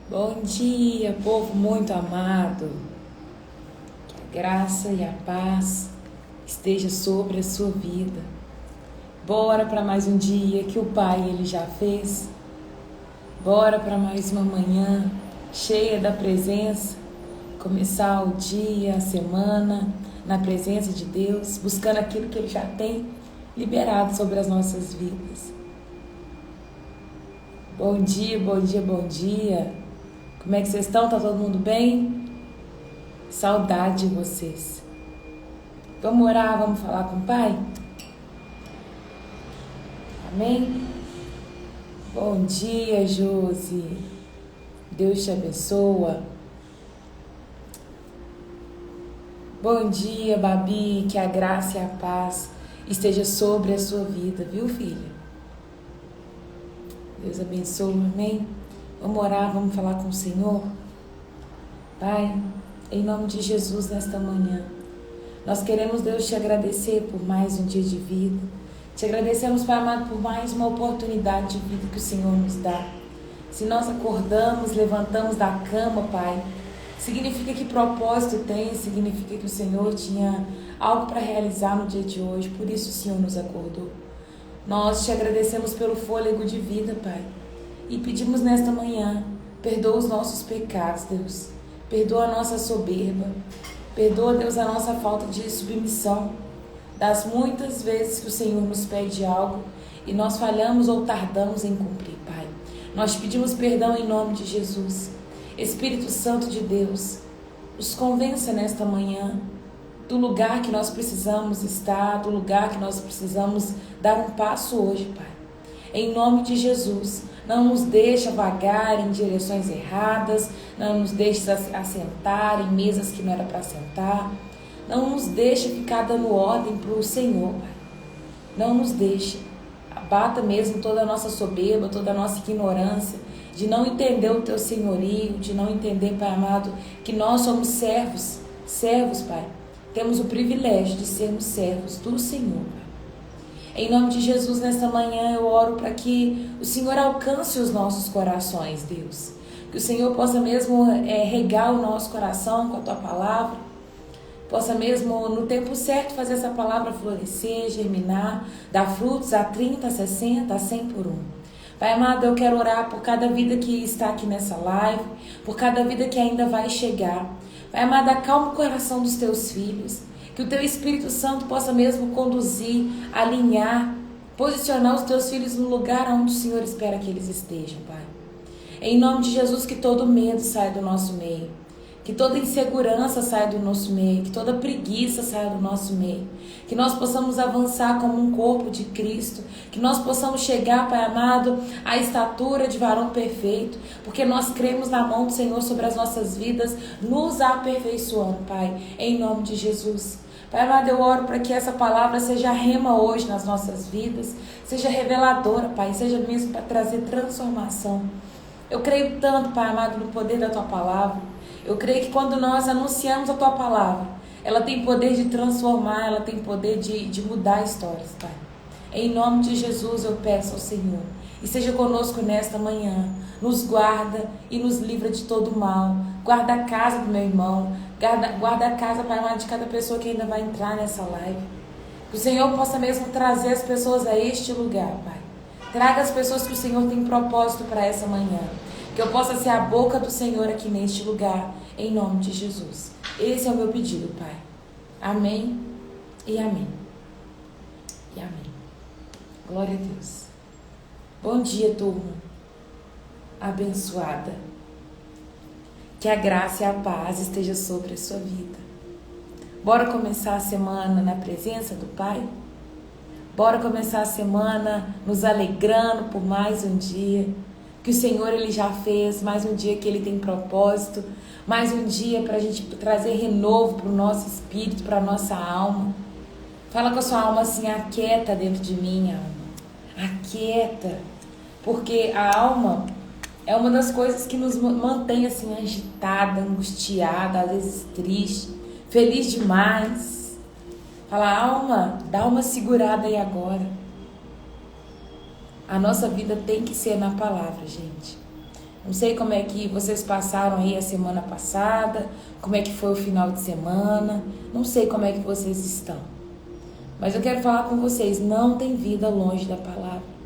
Bom dia, povo muito amado. Que a graça e a paz esteja sobre a sua vida. Bora para mais um dia que o Pai ele já fez. Bora para mais uma manhã cheia da presença. Começar o dia, a semana na presença de Deus, buscando aquilo que Ele já tem liberado sobre as nossas vidas. Bom dia, bom dia, bom dia. Como é que vocês estão? Tá todo mundo bem? Saudade de vocês. Vamos orar, vamos falar com o Pai? Amém? Bom dia, Josi. Deus te abençoa. Bom dia, Babi. Que a graça e a paz esteja sobre a sua vida, viu, filha? Deus abençoe, amém? Vamos orar, vamos falar com o Senhor? Pai, em nome de Jesus, nesta manhã, nós queremos, Deus, te agradecer por mais um dia de vida. Te agradecemos, Pai amado, por mais uma oportunidade de vida que o Senhor nos dá. Se nós acordamos, levantamos da cama, Pai, significa que propósito tem, significa que o Senhor tinha algo para realizar no dia de hoje, por isso o Senhor nos acordou. Nós te agradecemos pelo fôlego de vida, Pai, e pedimos nesta manhã, perdoa os nossos pecados, Deus, perdoa a nossa soberba, perdoa, Deus, a nossa falta de submissão, das muitas vezes que o Senhor nos pede algo e nós falhamos ou tardamos em cumprir, Pai. Nós te pedimos perdão em nome de Jesus. Espírito Santo de Deus, nos convença nesta manhã do lugar que nós precisamos estar, do lugar que nós precisamos dar um passo hoje, Pai. Em nome de Jesus, não nos deixa vagar em direções erradas, não nos deixa assentar em mesas que não era para sentar, não nos deixa ficar dando ordem para o Senhor, Pai. Não nos deixa. Abata mesmo toda a nossa soberba, toda a nossa ignorância, de não entender o Teu senhorio, de não entender, Pai amado, que nós somos servos, Pai. Temos o privilégio de sermos servos do Senhor, Pai. Em nome de Jesus, nesta manhã eu oro para que o Senhor alcance os nossos corações, Deus. Que o Senhor possa mesmo regar o nosso coração com a Tua palavra, possa mesmo no tempo certo fazer essa palavra florescer, germinar, dar frutos a 30, a 60, a 100 por um. Pai amado, eu quero orar por cada vida que está aqui nessa live, por cada vida que ainda vai chegar. Pai amado, acalma o coração dos Teus filhos, que o Teu Espírito Santo possa mesmo conduzir, alinhar, posicionar os Teus filhos no lugar onde o Senhor espera que eles estejam, Pai. Em nome de Jesus, que todo medo saia do nosso meio, que toda insegurança saia do nosso meio, que toda preguiça saia do nosso meio, que nós possamos avançar como um corpo de Cristo, que nós possamos chegar, Pai amado, à estatura de varão perfeito, porque nós cremos na mão do Senhor sobre as nossas vidas, nos aperfeiçoando, Pai, em nome de Jesus. Pai amado, eu oro para que essa palavra seja rema hoje nas nossas vidas, seja reveladora, Pai, seja mesmo para trazer transformação. Eu creio tanto, Pai amado, no poder da Tua palavra. Eu creio que quando nós anunciamos a Tua palavra, ela tem poder de transformar, ela tem poder de mudar histórias, Pai. Em nome de Jesus eu peço ao Senhor, e seja conosco nesta manhã, nos guarda e nos livra de todo mal, guarda a casa do meu irmão, guarda a casa, Pai amado, de cada pessoa que ainda vai entrar nessa live. Que o Senhor possa mesmo trazer as pessoas a este lugar, Pai. Traga as pessoas que o Senhor tem propósito para essa manhã. Que eu possa ser a boca do Senhor aqui neste lugar, em nome de Jesus. Esse é o meu pedido, Pai. Amém e amém. E amém. Glória a Deus. Bom dia, turma. Abençoada. Que a graça e a paz esteja sobre a sua vida. Bora começar a semana na presença do Pai? Bora começar a semana nos alegrando por mais um dia que o Senhor ele já fez, mais um dia que Ele tem propósito, mais um dia para a gente trazer renovo para o nosso espírito, para a nossa alma. Fala com a sua alma assim, aquieta dentro de mim, alma. Aquieta. Porque a alma é uma das coisas que nos mantém assim agitada, angustiada, às vezes triste, feliz demais. Fala, alma, dá uma segurada aí agora. A nossa vida tem que ser na palavra, gente. Não sei como é que vocês passaram aí a semana passada, como é que foi o final de semana, não sei como é que vocês estão. Mas eu quero falar com vocês, não tem vida longe da palavra.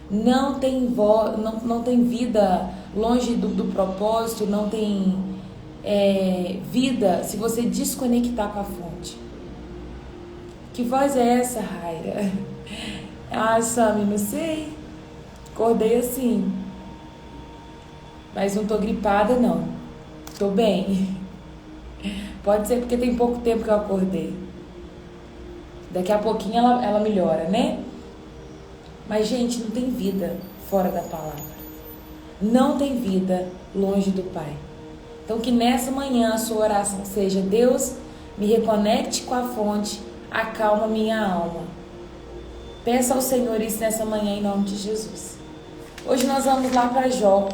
Não tem vida longe do propósito, não tem vida se você desconectar com a fonte. Que voz é essa, Raira? Ah, Sami, não sei. Acordei assim. Mas não tô gripada, não. Tô bem. Pode ser porque tem pouco tempo que eu acordei. Daqui a pouquinho ela melhora, né? Mas, gente, não tem vida fora da palavra. Não tem vida longe do Pai. Então, que nessa manhã a sua oração seja: Deus, me reconecte com a fonte, acalma minha alma. Peça ao Senhor isso nessa manhã em nome de Jesus. Hoje nós vamos lá para Jó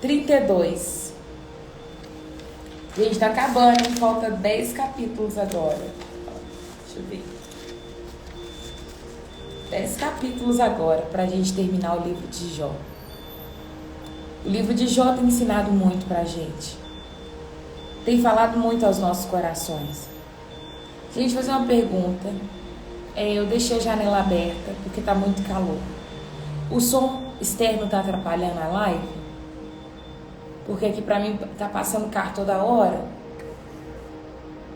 32. Gente, tá acabando, hein? Falta 10 capítulos agora. Deixa eu ver. 10 capítulos agora pra gente terminar o livro de Jó. O livro de Jó tem ensinado muito pra gente. Tem falado muito aos nossos corações. Gente, vou fazer uma pergunta. Eu deixei a janela aberta porque tá muito calor. O som externo tá atrapalhando a live? Porque aqui pra mim tá passando carro toda hora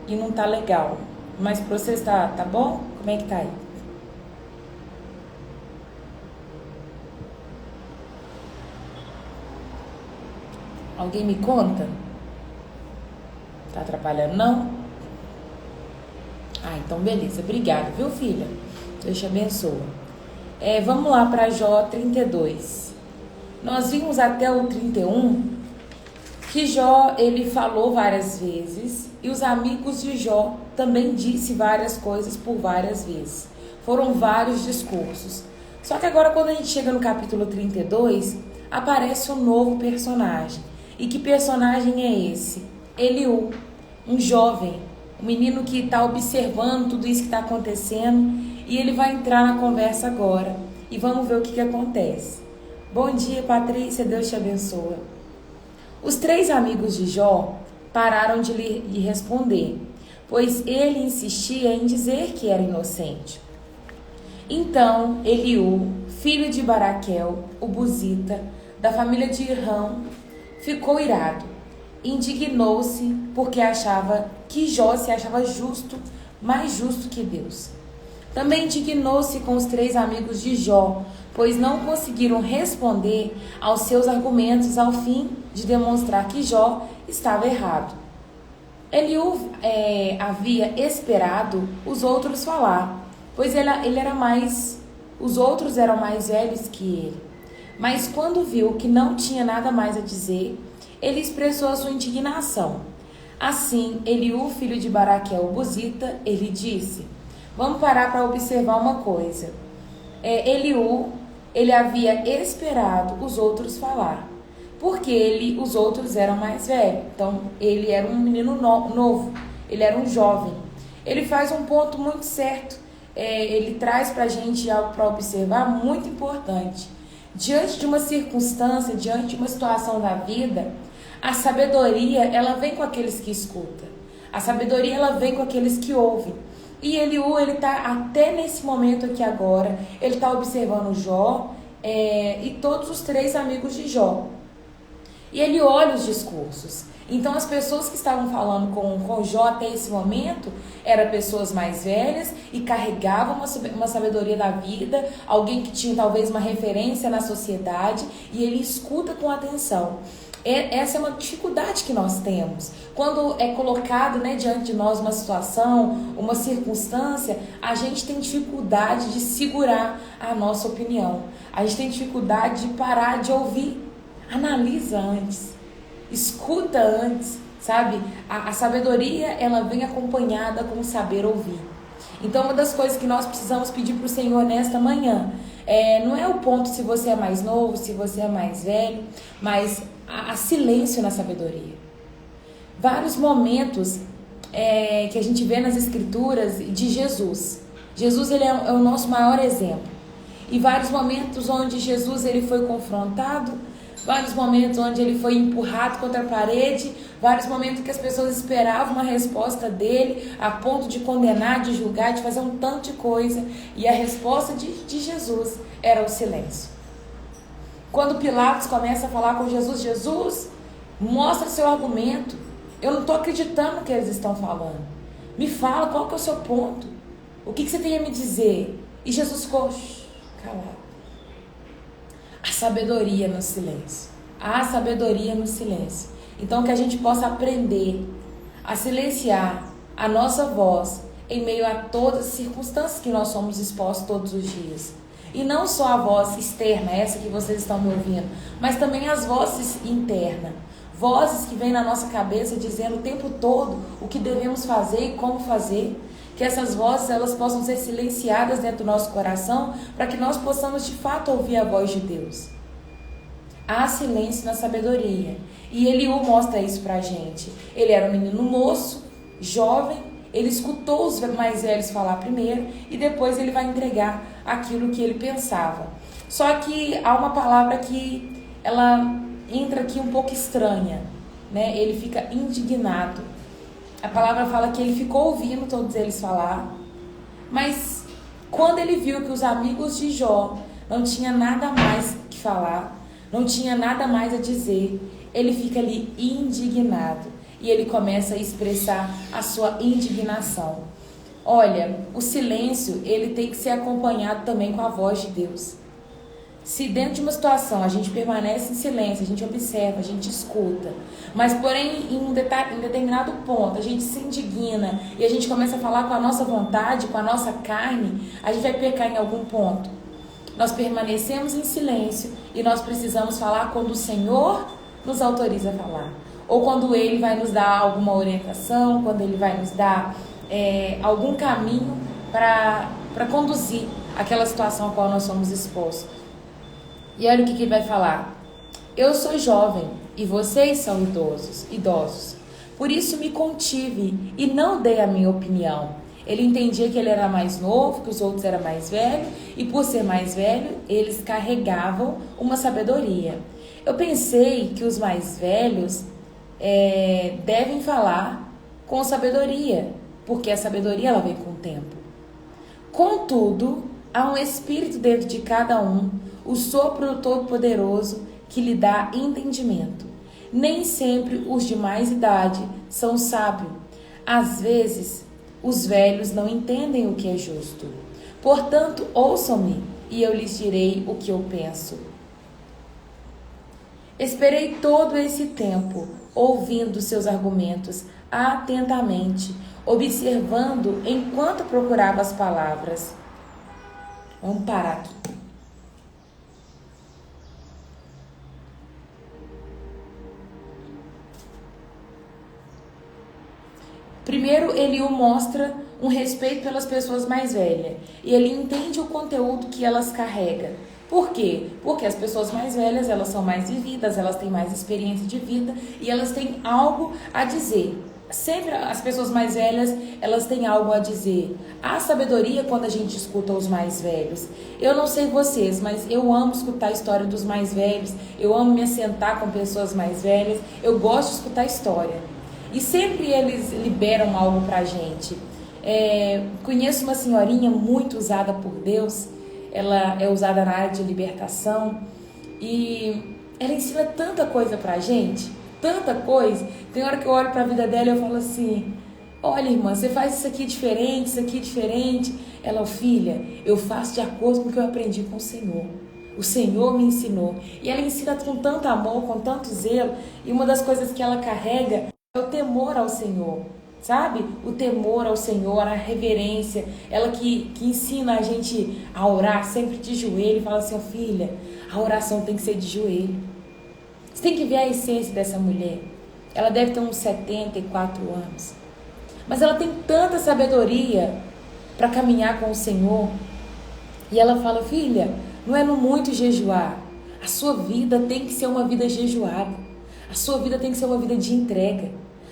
e não tá legal. Mas pra vocês tá bom? Como é que tá aí? Alguém me conta? Tá atrapalhando, não? Ah, então beleza. Obrigada, viu, filha? Deus te abençoe. Vamos lá para Jó 32. Nós vimos até o 31 que Jó, ele falou várias vezes e os amigos de Jó também disse várias coisas por várias vezes. Foram vários discursos. Só que agora, quando a gente chega no capítulo 32, aparece um novo personagem. E que personagem é esse? Eliú, um jovem, um menino que está observando tudo isso que está acontecendo, e ele vai entrar na conversa agora. E vamos ver o que acontece. Bom dia, Patrícia, Deus te abençoe. Os 3 amigos de Jó pararam de lhe responder, pois ele insistia em dizer que era inocente. Então Eliú, filho de Baraquel, o Buzita, da família de Irão, ficou irado. Indignou-se porque achava que Jó se achava justo, mais justo que Deus. Também indignou-se com os 3 amigos de Jó, pois não conseguiram responder aos seus argumentos ao fim de demonstrar que Jó estava errado. Eliú havia esperado os outros falar, pois os outros eram mais velhos que ele. Mas quando viu que não tinha nada mais a dizer, ele expressou a sua indignação. Assim, Eliú, filho de Baraquel, Buzita, ele disse: vamos parar para observar uma coisa. Eliú, ele havia esperado os outros falar, porque os outros eram mais velhos. Então, ele era um menino novo, ele era um jovem. Ele faz um ponto muito certo, ele traz para a gente algo para observar muito importante. Diante de uma circunstância, diante de uma situação da vida, a sabedoria, ela vem com aqueles que escutam. A sabedoria, ela vem com aqueles que ouvem. E Eliú, ele está até nesse momento aqui agora, ele está observando Jó e todos os 3 amigos de Jó. E ele olha os discursos. Então, as pessoas que estavam falando com Jó até esse momento eram pessoas mais velhas e carregavam uma sabedoria da vida, alguém que tinha talvez uma referência na sociedade, e ele escuta com atenção. Essa é uma dificuldade que nós temos. Quando é colocado, diante de nós uma situação, uma circunstância, a gente tem dificuldade de segurar a nossa opinião. A gente tem dificuldade de parar de ouvir. Analisa antes. Escuta antes, sabe? A sabedoria, ela vem acompanhada com o saber ouvir. Então, uma das coisas que nós precisamos pedir para o Senhor nesta manhã, não é o ponto se você é mais novo, se você é mais velho, mas há silêncio na sabedoria. Vários momentos que a gente vê nas Escrituras de Jesus. Jesus, ele é o nosso maior exemplo. E vários momentos onde Jesus, ele foi confrontado, vários momentos onde ele foi empurrado contra a parede, vários momentos que as pessoas esperavam uma resposta dele, a ponto de condenar, de julgar, de fazer um tanto de coisa, e a resposta de Jesus era o silêncio. Quando Pilatos começa a falar com Jesus, Jesus, mostra seu argumento, eu não estou acreditando no que eles estão falando, me fala qual que é o seu ponto, o que você tem a me dizer? E Jesus ficou calado. A sabedoria no silêncio. A sabedoria no silêncio. Então que a gente possa aprender a silenciar a nossa voz em meio a todas as circunstâncias que nós somos expostos todos os dias. E não só a voz externa, essa que vocês estão me ouvindo, mas também as vozes internas. Vozes que vêm na nossa cabeça dizendo o tempo todo o que devemos fazer e como fazer. Que essas vozes elas possam ser silenciadas dentro do nosso coração para que nós possamos de fato ouvir a voz de Deus. Há silêncio na sabedoria. E Eliú mostra isso pra gente. Ele era um menino moço, jovem, ele escutou os mais velhos falar primeiro e depois ele vai entregar aquilo que ele pensava. Só que há uma palavra que ela entra aqui um pouco estranha, né? Ele fica indignado. A palavra fala que ele ficou ouvindo todos eles falar, mas quando ele viu que os amigos de Jó não tinham nada mais que falar, não tinha nada mais a dizer, ele fica ali indignado e ele começa a expressar a sua indignação. Olha, o silêncio ele tem que ser acompanhado também com a voz de Deus. Se dentro de uma situação a gente permanece em silêncio, a gente observa, a gente escuta, mas porém em um determinado ponto a gente se indigna e a gente começa a falar com a nossa vontade, com a nossa carne, a gente vai pecar em algum ponto. Nós permanecemos em silêncio e nós precisamos falar quando o Senhor nos autoriza a falar. Ou quando Ele vai nos dar alguma orientação, quando Ele vai nos dar algum caminho para conduzir aquela situação a qual nós somos expostos. E olha o que ele vai falar. Eu sou jovem e vocês são idosos. Por isso me contive e não dei a minha opinião. Ele entendia que ele era mais novo, que os outros eram mais velhos, e por ser mais velho, eles carregavam uma sabedoria. Eu pensei que os mais velhos devem falar com sabedoria, porque a sabedoria ela vem com o tempo. Contudo, há um espírito dentro de cada um, o sopro do Todo-Poderoso, que lhe dá entendimento. Nem sempre os de mais idade são sábios. Às vezes, os velhos não entendem o que é justo. Portanto, ouçam-me, e eu lhes direi o que eu penso. Esperei todo esse tempo, ouvindo seus argumentos atentamente, observando enquanto procurava as palavras. Vamos parar aqui. Primeiro, Eliú mostra um respeito pelas pessoas mais velhas. E ele entende o conteúdo que elas carregam. Por quê? Porque as pessoas mais velhas, elas são mais vividas, elas têm mais experiência de vida e elas têm algo a dizer. Sempre as pessoas mais velhas, elas têm algo a dizer. Há sabedoria quando a gente escuta os mais velhos. Eu não sei vocês, mas eu amo escutar a história dos mais velhos. Eu amo me assentar com pessoas mais velhas. Eu gosto de escutar história. E sempre eles liberam algo pra gente. Conheço uma senhorinha muito usada por Deus. Ela é usada na área de libertação. E ela ensina tanta coisa pra gente. Tanta coisa. Tem hora que eu olho pra vida dela e eu falo assim: olha, irmã, você faz isso aqui diferente, isso aqui diferente. Ela, filha, eu faço de acordo com o que eu aprendi com o Senhor. O Senhor me ensinou. E ela ensina com tanto amor, com tanto zelo. E uma das coisas que ela carrega é o temor ao Senhor, sabe? O temor ao Senhor, a reverência. Ela que ensina a gente a orar sempre de joelho. E fala assim: filha, a oração tem que ser de joelho. Você tem que ver a essência dessa mulher. Ela deve ter uns 74 anos. Mas ela tem tanta sabedoria para caminhar com o Senhor. E ela fala: filha, não é no muito jejuar. A sua vida tem que ser uma vida jejuada. A sua vida tem que ser uma vida de entrega.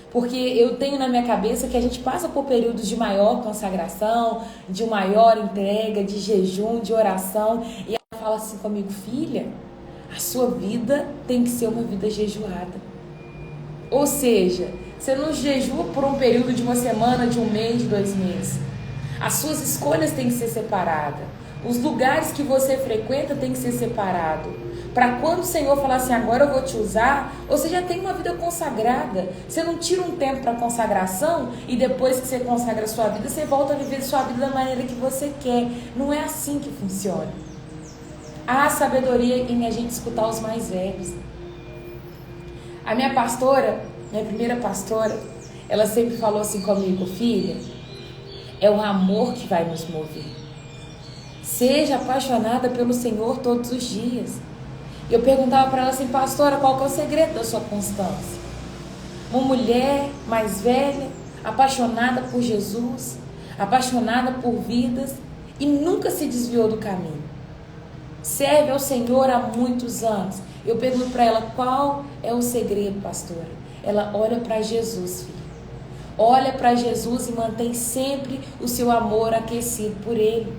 Porque eu tenho na minha cabeça que a gente passa por períodos de maior consagração, de maior entrega, de jejum, de oração. E ela fala assim comigo: filha, A sua vida tem que ser uma vida jejuada. Ou seja, você não jejua por um período de uma semana, de um mês, de 2 meses. As suas escolhas têm que ser separadas. Os lugares que você frequenta têm que ser separados. Para quando o Senhor falar assim, agora eu vou te usar, você já tem uma vida consagrada. Você não tira um tempo para consagração e depois que você consagra a sua vida, você volta a viver sua vida da maneira que você quer. Não é assim que funciona. Há sabedoria em a gente escutar os mais velhos. A minha pastora, minha primeira pastora, ela sempre falou assim comigo, filha, é o amor que vai nos mover. Seja apaixonada pelo Senhor todos os dias. Eu perguntava para ela assim, pastora, qual que é o segredo da sua constância? Uma mulher mais velha, apaixonada por Jesus, apaixonada por vidas e nunca se desviou do caminho. Serve ao Senhor há muitos anos. Eu pergunto para ela, qual é o segredo, pastora? Ela olha para Jesus, filha. Olha para Jesus e mantém sempre o seu amor aquecido por Ele.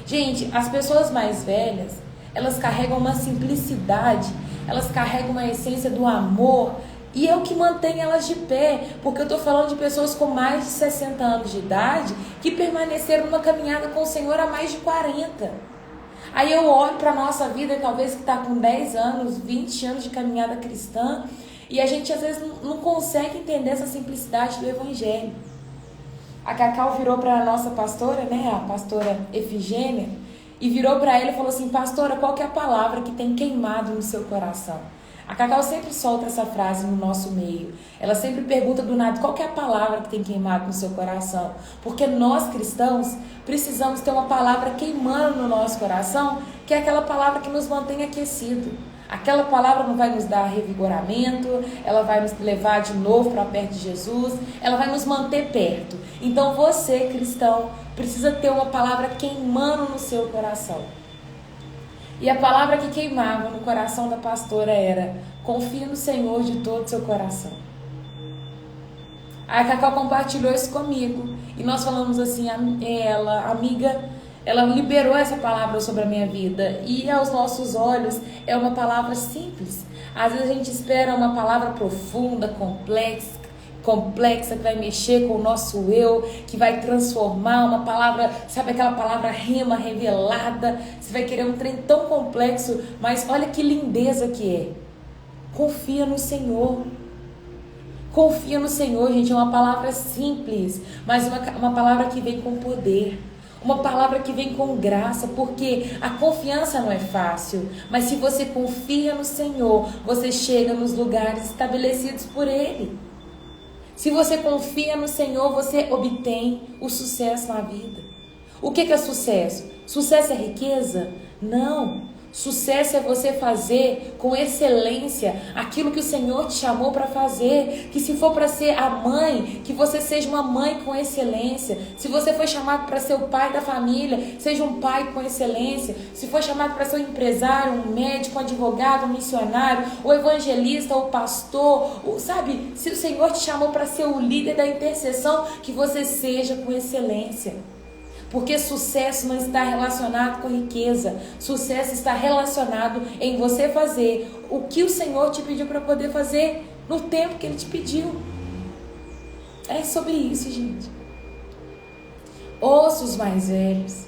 Gente, as pessoas mais velhas, elas carregam uma simplicidade, elas carregam uma essência do amor e é o que mantém elas de pé, porque eu estou falando de pessoas com mais de 60 anos de idade que permaneceram numa caminhada com o Senhor há mais de 40. Aí eu olho para a nossa vida, talvez que está com 10 anos, 20 anos de caminhada cristã, e a gente às vezes não consegue entender essa simplicidade do Evangelho. A Cacau virou para a nossa pastora, né, a pastora Efigênia, e virou para ela e falou assim, pastora, qual que é a palavra que tem queimado no seu coração? A Cacau sempre solta essa frase no nosso meio. Ela sempre pergunta do nada, qual que é a palavra que tem queimado no seu coração? Porque nós cristãos precisamos ter uma palavra queimando no nosso coração, que é aquela palavra que nos mantém aquecido. Aquela palavra não vai nos dar revigoramento, ela vai nos levar de novo para perto de Jesus, ela vai nos manter perto. Então você, cristão, precisa ter uma palavra queimando no seu coração. E a palavra que queimava no coração da pastora era, confia no Senhor de todo o seu coração. A Cacau compartilhou isso comigo. E nós falamos assim, ela liberou essa palavra sobre a minha vida. E aos nossos olhos é uma palavra simples. Às vezes a gente espera uma palavra profunda, complexa, que vai mexer com o nosso eu, que vai transformar uma palavra, sabe aquela palavra rema, revelada, você vai querer um trem tão complexo, mas olha que lindeza que é. Confia no Senhor. Confia no Senhor, gente, é uma palavra simples, mas uma palavra que vem com poder. Uma palavra que vem com graça, porque a confiança não é fácil, mas se você confia no Senhor, você chega nos lugares estabelecidos por Ele. Se você confia no Senhor, você obtém o sucesso na vida. O que é sucesso? Sucesso é riqueza? Não. Sucesso é você fazer com excelência aquilo que o Senhor te chamou para fazer. Que se for para ser a mãe, que você seja uma mãe com excelência. Se você foi chamado para ser o pai da família, seja um pai com excelência. Se for chamado para ser um empresário, um médico, um advogado, um missionário, o evangelista, o pastor, sabe? Se o Senhor te chamou para ser o líder da intercessão, que você seja com excelência. Porque sucesso não está relacionado com riqueza. Sucesso está relacionado em você fazer o que o Senhor te pediu para poder fazer no tempo que Ele te pediu. É sobre isso, gente. Ouça os mais velhos.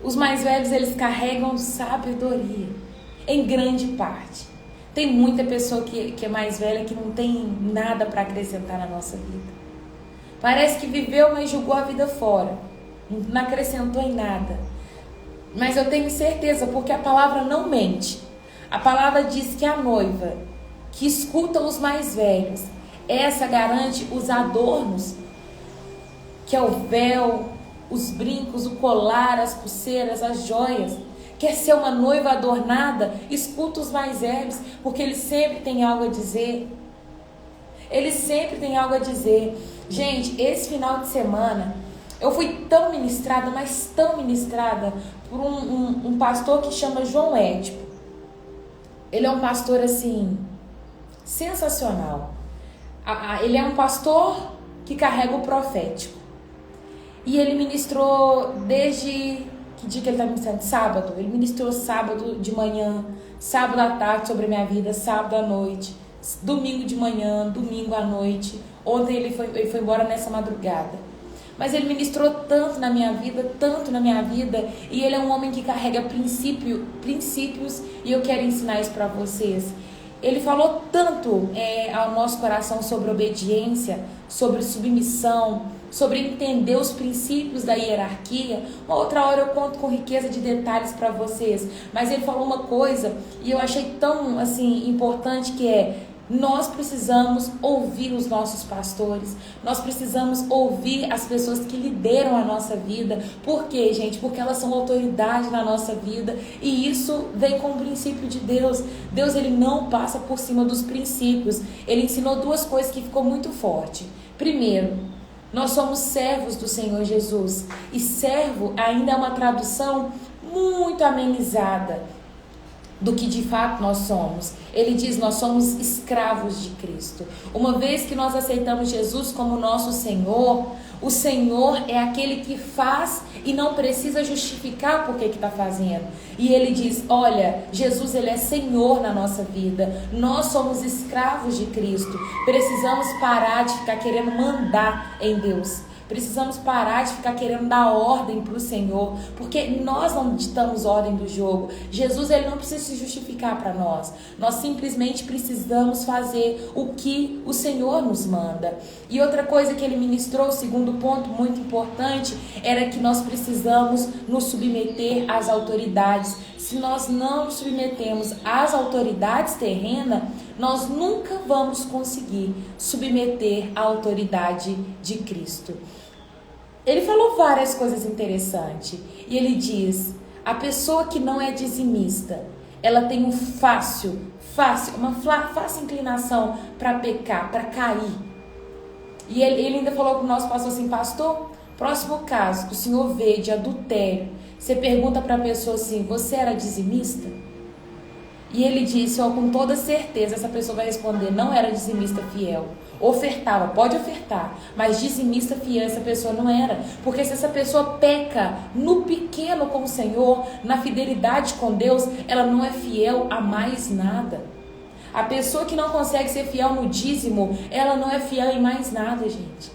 Os mais velhos, eles carregam sabedoria, em grande parte. Tem muita pessoa que é mais velha que não tem nada para acrescentar na nossa vida. Parece que viveu, mas jogou a vida fora. Não acrescentou em nada. Mas eu tenho certeza, porque a palavra não mente. A palavra diz que a noiva que escuta os mais velhos, essa garante os adornos, que é o véu, os brincos, o colar, as pulseiras, as joias. Quer ser uma noiva adornada? Escuta os mais velhos, porque eles sempre têm algo a dizer. Eles sempre têm algo a dizer. Gente, esse final de semana eu fui tão ministrada, mas tão ministrada por um pastor que chama João Édipo. Ele é um pastor assim, sensacional. Ele é um pastor que carrega o profético. E ele ministrou desde Que dia que ele está ministrando? Sábado. Ele ministrou sábado de manhã, sábado à tarde sobre a minha vida, sábado à noite, domingo de manhã, domingo à noite. Ontem ele foi embora nessa madrugada. Mas ele ministrou tanto na minha vida, e ele é um homem que carrega princípios, e eu quero ensinar isso para vocês. Ele falou tanto ao nosso coração sobre obediência, sobre submissão, sobre entender os princípios da hierarquia. Uma outra hora eu conto com riqueza de detalhes para vocês, mas ele falou uma coisa e eu achei tão assim importante, que nós precisamos ouvir os nossos pastores, nós precisamos ouvir as pessoas que lideram a nossa vida. Por quê, gente? Porque elas são autoridade na nossa vida, e isso vem com o princípio de Deus. Deus, ele não passa por cima dos princípios. Ele ensinou duas coisas que ficou muito forte. Primeiro, nós somos servos do Senhor Jesus, e servo ainda é uma tradução muito amenizada do que de fato nós somos. Ele diz: nós somos escravos de Cristo. Uma vez que nós aceitamos Jesus como nosso Senhor, o Senhor é aquele que faz e não precisa justificar por que está fazendo. E ele diz: olha, Jesus, ele é Senhor na nossa vida. Nós somos escravos de Cristo. Precisamos parar de ficar querendo mandar em Deus. Precisamos parar de ficar querendo dar ordem para o Senhor, porque nós não ditamos ordem do jogo. Jesus, ele não precisa se justificar para nós. Nós simplesmente precisamos fazer o que o Senhor nos manda. E outra coisa que ele ministrou, o segundo ponto muito importante, era que nós precisamos nos submeter às autoridades. Se nós não nos submetemos às autoridades terrenas, nós nunca vamos conseguir submeter à autoridade de Cristo. Ele falou várias coisas interessantes. E ele diz: a pessoa que não é dizimista, ela tem uma fácil inclinação para pecar, para cair. E ele ainda falou para o nosso pastor assim: pastor, próximo caso que o senhor vê de adultério, você pergunta para a pessoa assim: você era dizimista? E ele disse: com toda certeza essa pessoa vai responder: não era dizimista fiel. Ofertava, pode ofertar, mas dizimista fiel essa pessoa não era. Porque se essa pessoa peca no pequeno com o Senhor, na fidelidade com Deus, ela não é fiel a mais nada. A pessoa que não consegue ser fiel no dízimo, ela não é fiel em mais nada, gente.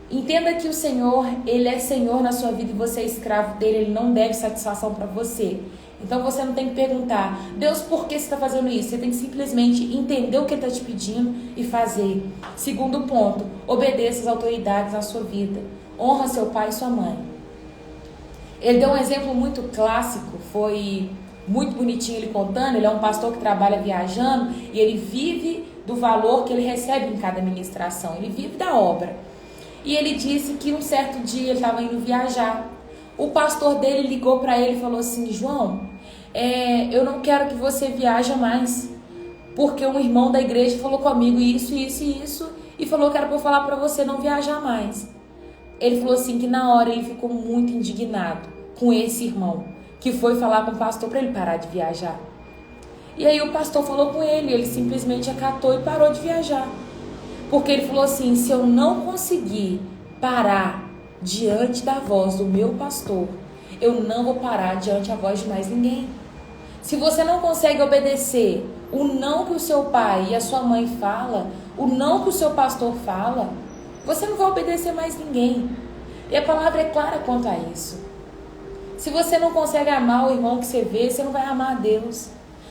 Entenda que o Senhor, ele é Senhor na sua vida e você é escravo dele. Ele não deve satisfação para você. Então você não tem que perguntar: Deus, por que você está fazendo isso? Você tem que simplesmente entender o que ele está te pedindo e fazer. Segundo ponto, obedeça às autoridades na sua vida. Honra seu pai e sua mãe. Ele deu um exemplo muito clássico, foi muito bonitinho ele contando. Ele é um pastor que trabalha viajando e ele vive do valor que ele recebe em cada ministração. Ele vive da obra. E ele disse que um certo dia ele estava indo viajar. O pastor dele ligou para ele e falou assim: João, eu não quero que você viaje mais, porque um irmão da igreja falou comigo isso, e falou que era para eu falar para você não viajar mais. Ele falou assim que na hora ele ficou muito indignado com esse irmão, que foi falar com o pastor para ele parar de viajar. E aí o pastor falou com ele simplesmente acatou e parou de viajar. Porque ele falou assim: se eu não conseguir parar diante da voz do meu pastor, eu não vou parar diante da voz de mais ninguém. Se você não consegue obedecer o não que o seu pai e a sua mãe fala, o não que o seu pastor fala, você não vai obedecer mais ninguém. E a palavra é clara quanto a isso. Se você não consegue amar o irmão que você vê, você não vai amar a Deus.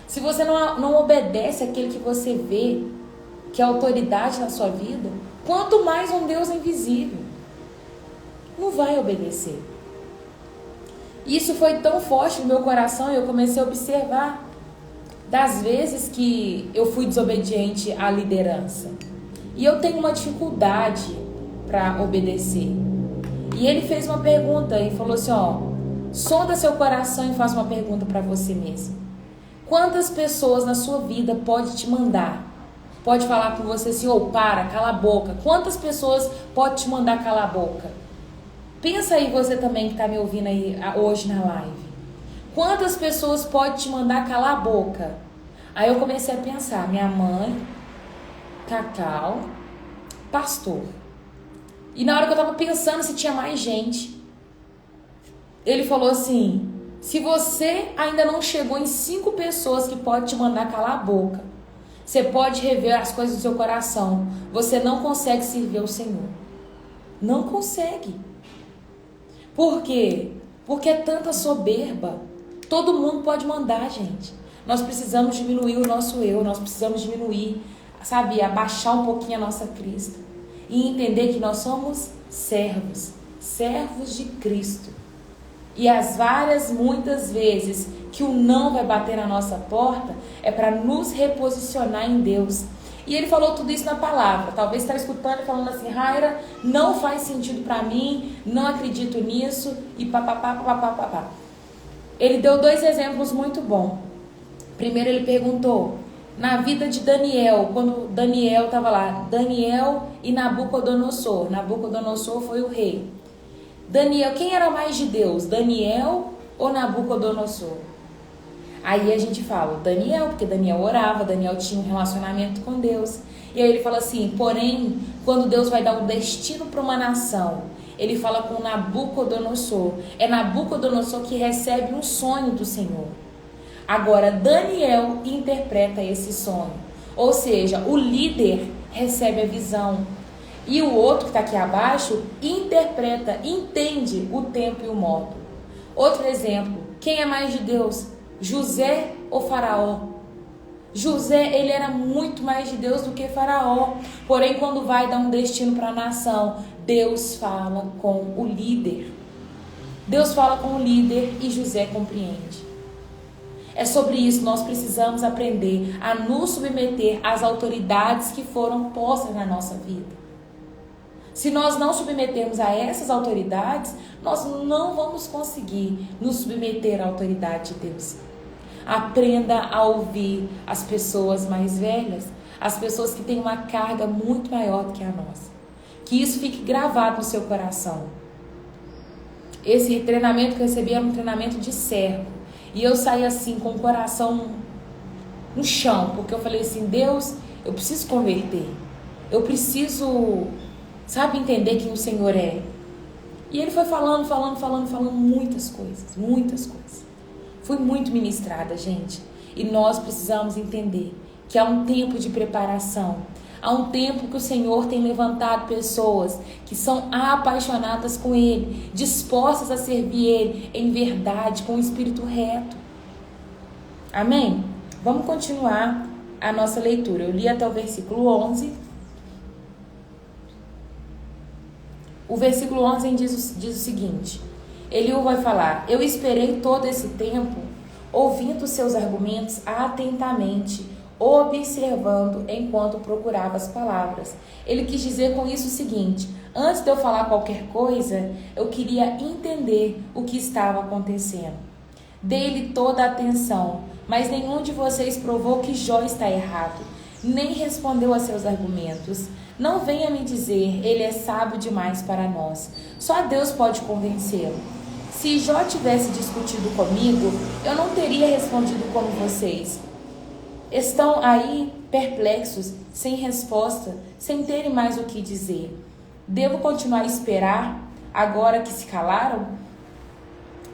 Se você não obedece aquele que você vê, que é autoridade na sua vida, quanto mais um Deus invisível, não vai obedecer. Isso foi tão forte no meu coração e eu comecei a observar das vezes que eu fui desobediente à liderança. E eu tenho uma dificuldade para obedecer. E ele fez uma pergunta e falou assim: sonda seu coração e faça uma pergunta para você mesmo. Quantas pessoas na sua vida pode te mandar? Pode falar com você assim: para, cala a boca. Quantas pessoas pode te mandar calar a boca? Pensa aí você também que está me ouvindo aí hoje na live. Quantas pessoas pode te mandar calar a boca? Aí eu comecei a pensar: minha mãe, Cacau, pastor. E na hora que eu estava pensando se tinha mais gente, ele falou assim: se você ainda não chegou em 5 pessoas que pode te mandar calar a boca, você pode rever as coisas do seu coração, você não consegue servir ao Senhor. Não consegue. Por quê? Porque é tanta soberba. Todo mundo pode mandar, gente. Nós precisamos diminuir o nosso eu, nós precisamos diminuir, sabe, abaixar um pouquinho a nossa crista e entender que nós somos servos de Cristo. E muitas vezes que o não vai bater na nossa porta é para nos reposicionar em Deus. E ele falou tudo isso na palavra. Talvez está escutando e falando assim: Raira, não faz sentido para mim, não acredito nisso e papapá. Ele deu 2 exemplos muito bons. Primeiro ele perguntou, na vida de Daniel, quando Daniel estava lá, Daniel e Nabucodonosor. Nabucodonosor foi o rei. Daniel, quem era mais de Deus? Daniel ou Nabucodonosor? Aí a gente fala Daniel, porque Daniel orava, Daniel tinha um relacionamento com Deus. E aí ele fala assim, porém, quando Deus vai dar um destino para uma nação, ele fala com Nabucodonosor. É Nabucodonosor que recebe um sonho do Senhor. Agora, Daniel interpreta esse sonho. Ou seja, o líder recebe a visão. E o outro que está aqui abaixo interpreta, entende o tempo e o modo. Outro exemplo, quem é mais de Deus? José ou Faraó? José, ele era muito mais de Deus do que Faraó. Porém, quando vai dar um destino para a nação, Deus fala com o líder. Deus fala com o líder e José compreende. É sobre isso, nós precisamos aprender a nos submeter às autoridades que foram postas na nossa vida. Se nós não submetermos a essas autoridades, nós não vamos conseguir nos submeter à autoridade de Deus. Aprenda a ouvir as pessoas mais velhas, as pessoas que têm uma carga muito maior do que a nossa. Que isso fique gravado no seu coração. Esse treinamento que eu recebi era um treinamento de servo. E eu saí assim com o coração no chão, porque eu falei assim, Deus, eu preciso converter. Eu preciso, sabe, entender quem o Senhor é. E ele foi falando muitas coisas. Fui muito ministrada, gente. E nós precisamos entender que há um tempo de preparação. Há um tempo que o Senhor tem levantado pessoas que são apaixonadas com Ele, dispostas a servir Ele em verdade, com o espírito reto. Amém? Vamos continuar a nossa leitura. Eu li até o versículo 11. O versículo 11 diz o seguinte: Eliú vai falar, eu esperei todo esse tempo, ouvindo seus argumentos atentamente, observando enquanto procurava as palavras. Ele quis dizer com isso o seguinte: antes de eu falar qualquer coisa, eu queria entender o que estava acontecendo. Dei-lhe toda a atenção, mas nenhum de vocês provou que Jó está errado, nem respondeu a seus argumentos. Não venha me dizer, ele é sábio demais para nós. Só Deus pode convencê-lo. Se Jó tivesse discutido comigo, eu não teria respondido como vocês. Estão aí perplexos, sem resposta, sem terem mais o que dizer. Devo continuar a esperar, agora que se calaram?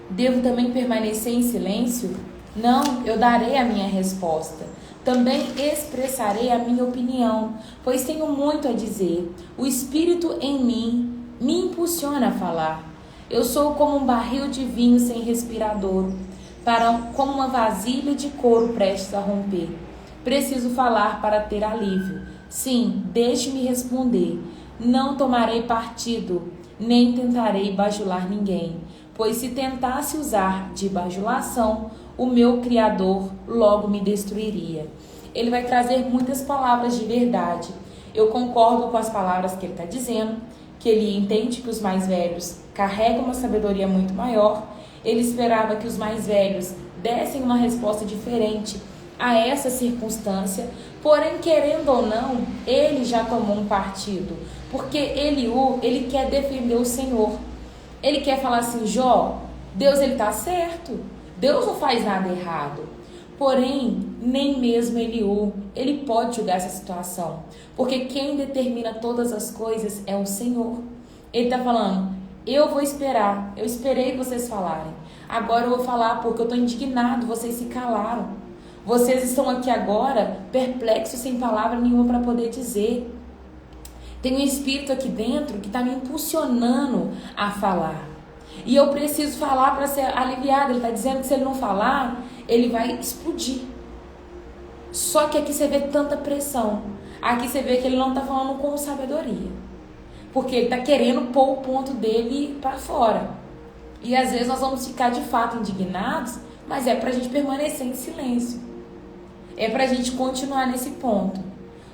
Devo também permanecer em silêncio? Não, eu darei a minha resposta. Também expressarei a minha opinião, pois tenho muito a dizer. O Espírito em mim me impulsiona a falar. Eu sou como um barril de vinho sem respirador, como uma vasilha de couro prestes a romper. Preciso falar para ter alívio. Sim, deixe-me responder. Não tomarei partido, nem tentarei bajular ninguém, pois se tentasse usar de bajulação, o meu Criador logo me destruiria. Ele vai trazer muitas palavras de verdade. Eu concordo com as palavras que ele está dizendo, que ele entende que os mais velhos carregam uma sabedoria muito maior. Ele esperava que os mais velhos dessem uma resposta diferente a essa circunstância, porém, querendo ou não, ele já tomou um partido, porque Eliú, ele quer defender o Senhor. Ele quer falar assim, Jó, Deus ele está certo, Deus não faz nada errado. Porém, nem mesmo Eliú, ele pode julgar essa situação, porque quem determina todas as coisas é o Senhor. Ele está falando, Eu vou esperar. Eu esperei vocês falarem. Agora eu vou falar porque eu estou indignado. Vocês se calaram. Vocês estão aqui agora perplexos, sem palavra nenhuma para poder dizer. Tem um espírito aqui dentro que está me impulsionando a falar. E eu preciso falar para ser aliviado. Ele está dizendo que se ele não falar, ele vai explodir. Só que aqui você vê tanta pressão. Aqui você vê que ele não está falando com sabedoria. Porque ele está querendo pôr o ponto dele para fora. E às vezes nós vamos ficar de fato indignados, mas é para a gente permanecer em silêncio. É para a gente continuar nesse ponto.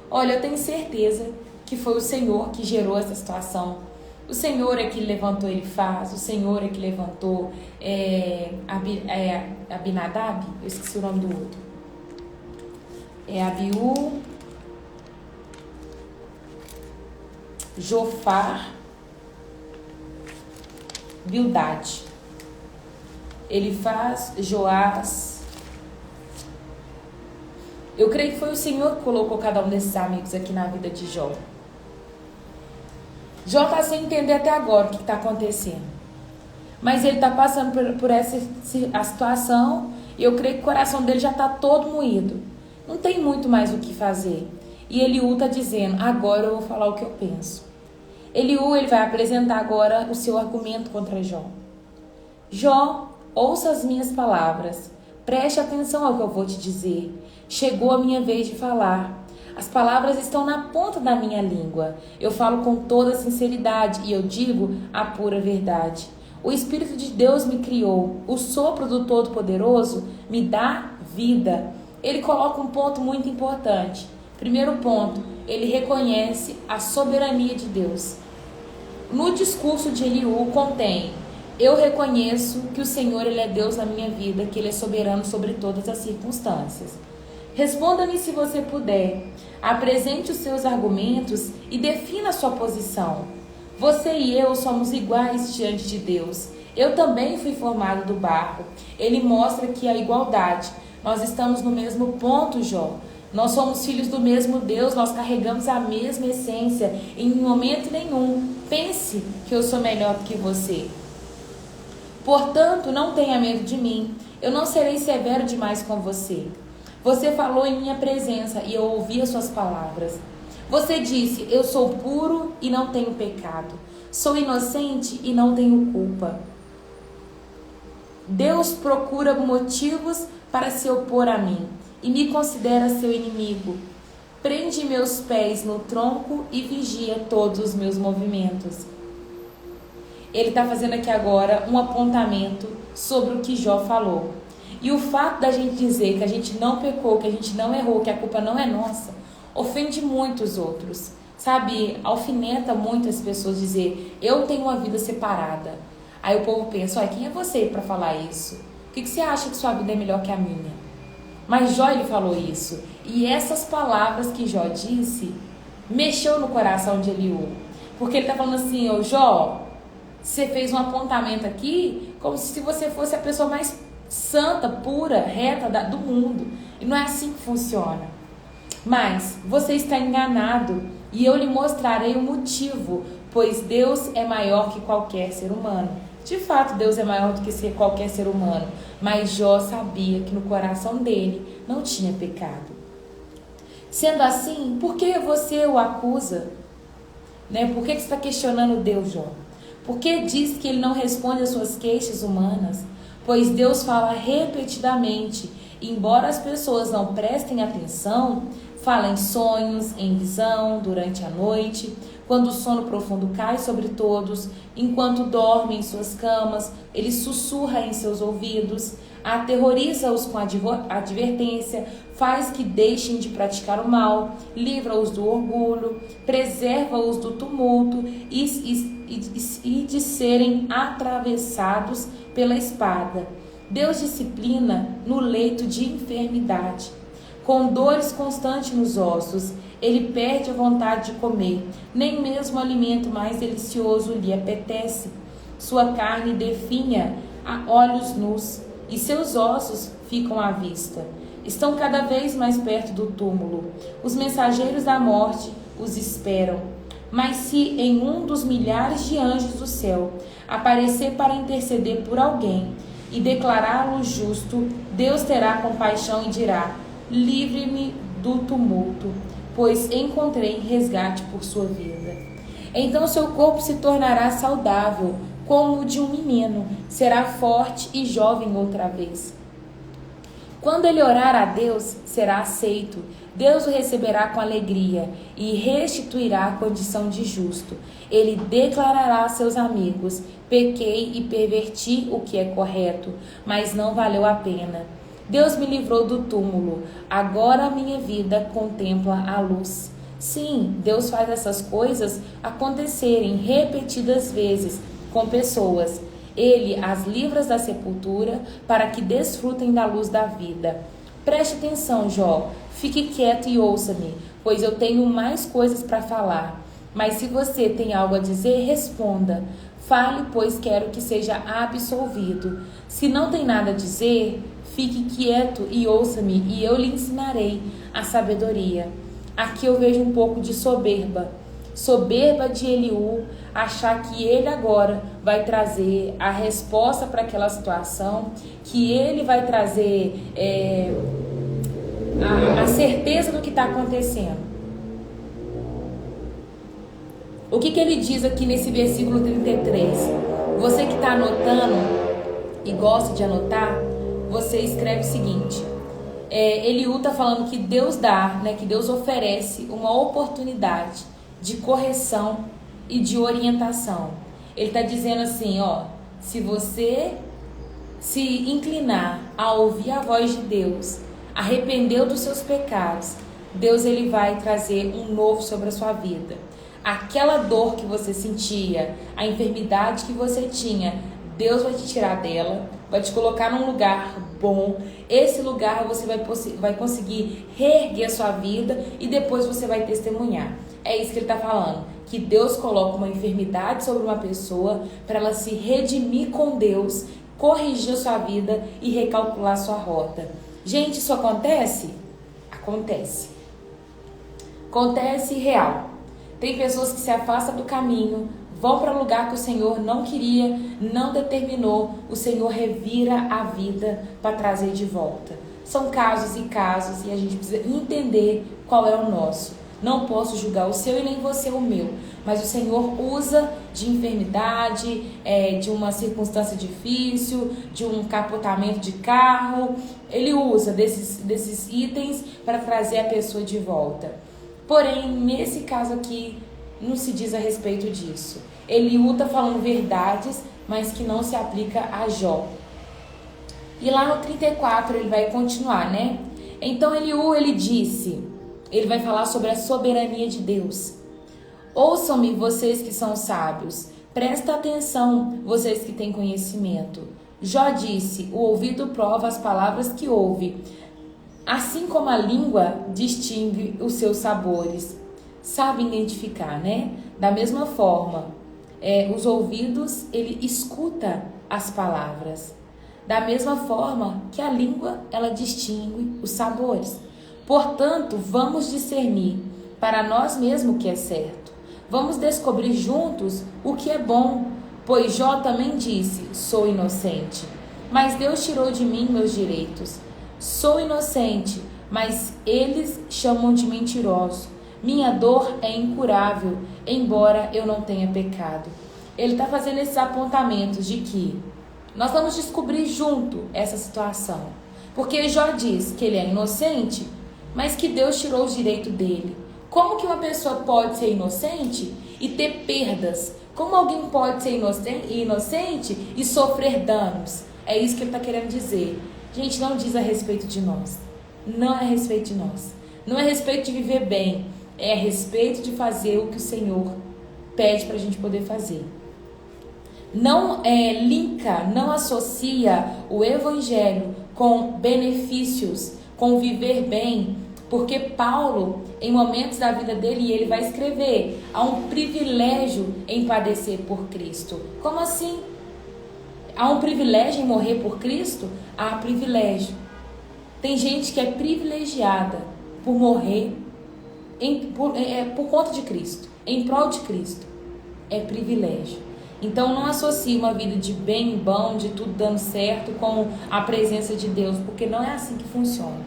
Olha, eu tenho certeza que foi o Senhor que gerou essa situação. O Senhor é que levantou Elifaz, o Senhor é que levantou Abinadab, eu esqueci o nome do outro. Abiú, Jofar, Bildade, Elifaz, Joás. Eu creio que foi o Senhor que colocou cada um desses amigos aqui na vida de Jó. Jó está sem entender até agora o que está acontecendo. Mas ele está passando por essa a situação e eu creio que o coração dele já está todo moído. Não tem muito mais o que fazer. E Eliú está dizendo, agora eu vou falar o que eu penso. Eliú, ele vai apresentar agora o seu argumento contra Jó. Jó, ouça as minhas palavras. Preste atenção ao que eu vou te dizer. Chegou a minha vez de falar. As palavras estão na ponta da minha língua. Eu falo com toda sinceridade e eu digo a pura verdade. O Espírito de Deus me criou. O sopro do Todo-Poderoso me dá vida. Ele coloca um ponto muito importante. Primeiro ponto, ele reconhece a soberania de Deus. No discurso de Eliú contém: eu reconheço que o Senhor ele é Deus na minha vida, que ele é soberano sobre todas as circunstâncias. Responda-me se você puder. Apresente os seus argumentos e defina a sua posição. Você e eu somos iguais diante de Deus. Eu também fui formado do barro. Ele mostra que a igualdade. Nós estamos no mesmo ponto, Jó. Nós somos filhos do mesmo Deus, nós carregamos a mesma essência. Em momento nenhum, pense que eu sou melhor do que você. Portanto, não tenha medo de mim. Eu não serei severo demais com você. Você falou em minha presença e eu ouvi as suas palavras. Você disse, eu sou puro e não tenho pecado. Sou inocente e não tenho culpa. Deus procura motivos para se opor a mim e me considera seu inimigo. Prende meus pés no tronco e vigia todos os meus movimentos. Ele está fazendo aqui agora um apontamento sobre o que Jó falou. E o fato da gente dizer que a gente não pecou, que a gente não errou, que a culpa não é nossa, ofende muito os outros. Sabe, alfineta muito as pessoas dizer, eu tenho uma vida separada. Aí o povo pensa, olha, quem é você para falar isso? Por que você acha que sua vida é melhor que a minha? Mas Jó, ele falou isso. E essas palavras que Jó disse, mexeu no coração de Eliú. Porque ele está falando assim, ô Jó, você fez um apontamento aqui como se você fosse a pessoa mais santa, pura, reta do mundo. E não é assim que funciona. Mas você está enganado e eu lhe mostrarei o motivo, pois Deus é maior que qualquer ser humano. De fato, Deus é maior do que qualquer ser humano. Mas Jó sabia que no coração dele não tinha pecado. Sendo assim, por que você o acusa? Por que você está questionando Deus, Jó? Por que diz que ele não responde às suas queixas humanas? Pois Deus fala repetidamente, embora as pessoas não prestem atenção, fala em sonhos, em visão, durante a noite, quando o sono profundo cai sobre todos, enquanto dormem em suas camas, ele sussurra em seus ouvidos, aterroriza-os com advertência, faz que deixem de praticar o mal, livra-os do orgulho, preserva-os do tumulto e de serem atravessados pela espada. Deus disciplina no leito de enfermidade. Com dores constantes nos ossos, ele perde a vontade de comer. Nem mesmo o alimento mais delicioso lhe apetece. Sua carne definha a olhos nus, e seus ossos ficam à vista. Estão cada vez mais perto do túmulo. Os mensageiros da morte os esperam. Mas se em um dos milhares de anjos do céu aparecer para interceder por alguém e declará-lo justo, Deus terá compaixão e dirá: livre-me do tumulto, pois encontrei resgate por sua vida. Então seu corpo se tornará saudável, como o de um menino, será forte e jovem outra vez. Quando ele orar a Deus, será aceito. Deus o receberá com alegria e restituirá a condição de justo. Ele declarará a seus amigos: pequei e perverti o que é correto, mas não valeu a pena. Deus me livrou do túmulo, agora a minha vida contempla a luz. Sim, Deus faz essas coisas acontecerem repetidas vezes com pessoas. Ele as livra da sepultura para que desfrutem da luz da vida. Preste atenção, Jó, fique quieto e ouça-me, pois eu tenho mais coisas para falar. Mas se você tem algo a dizer, responda. Fale, pois quero que seja absolvido. Se não tem nada a dizer, fique quieto e ouça-me, e eu lhe ensinarei a sabedoria. Aqui eu vejo um pouco de soberba. Soberba de Eliú, achar que ele agora vai trazer a resposta para aquela situação, que ele vai trazer a certeza do que está acontecendo. O que ele diz aqui nesse versículo 33? Você que está anotando e gosta de anotar, você escreve o seguinte: Eliú está falando que Deus dá, né, que Deus oferece uma oportunidade de correção e de orientação. Ele está dizendo assim, se você se inclinar a ouvir a voz de Deus, arrependeu dos seus pecados, Deus ele vai trazer um novo sobre a sua vida. Aquela dor que você sentia, a enfermidade que você tinha, Deus vai te tirar dela, vai te colocar num lugar bom. Esse lugar você vai conseguir reerguer a sua vida e depois você vai testemunhar. É isso que ele está falando, que Deus coloca uma enfermidade sobre uma pessoa para ela se redimir com Deus, corrigir a sua vida e recalcular a sua rota. Gente, isso acontece? Acontece. Acontece real. Tem pessoas que se afastam do caminho, vão para um lugar que o Senhor não queria, não determinou, o Senhor revira a vida para trazer de volta. São casos e casos e a gente precisa entender qual é o nosso. Não posso julgar o seu e nem você o meu, mas o Senhor usa de enfermidade, de uma circunstância difícil, de um capotamento de carro. Ele usa desses itens para trazer a pessoa de volta. Porém, nesse caso aqui, não se diz a respeito disso. Eliú está falando verdades, mas que não se aplica a Jó. E lá no 34 ele vai continuar, né? Então Eliú, ele disse, ele vai falar sobre a soberania de Deus. Ouçam-me, vocês que são sábios. Presta atenção, vocês que têm conhecimento. Jó disse, o ouvido prova as palavras que ouve, assim como a língua distingue os seus sabores. Sabe identificar, né? Da mesma forma, os ouvidos, ele escuta as palavras. Da mesma forma que a língua, ela distingue os sabores. Portanto, vamos discernir para nós mesmos o que é certo. Vamos descobrir juntos o que é bom, pois Jó também disse, sou inocente, mas Deus tirou de mim meus direitos. Sou inocente, mas eles chamam de mentiroso. Minha dor é incurável, embora eu não tenha pecado. Ele está fazendo esses apontamentos de que nós vamos descobrir junto essa situação. Porque Jó diz que ele é inocente, mas que Deus tirou o direito dele. Como que uma pessoa pode ser inocente e ter perdas? Como alguém pode ser inocente e sofrer danos? É isso que ele está querendo dizer. Gente, não diz a respeito de nós. Não é a respeito de nós. Não é a respeito de viver bem. É a respeito de fazer o que o Senhor pede para a gente poder fazer. Não não associa o Evangelho com benefícios, com viver bem, porque Paulo, em momentos da vida dele, ele vai escrever, há um privilégio em padecer por Cristo. Como assim? Há um privilégio em morrer por Cristo? Há privilégio. Tem gente que é privilegiada por morrer por conta de Cristo, em prol de Cristo, é privilégio. Então não associe uma vida de bem e bom, de tudo dando certo, com a presença de Deus, porque não é assim que funciona.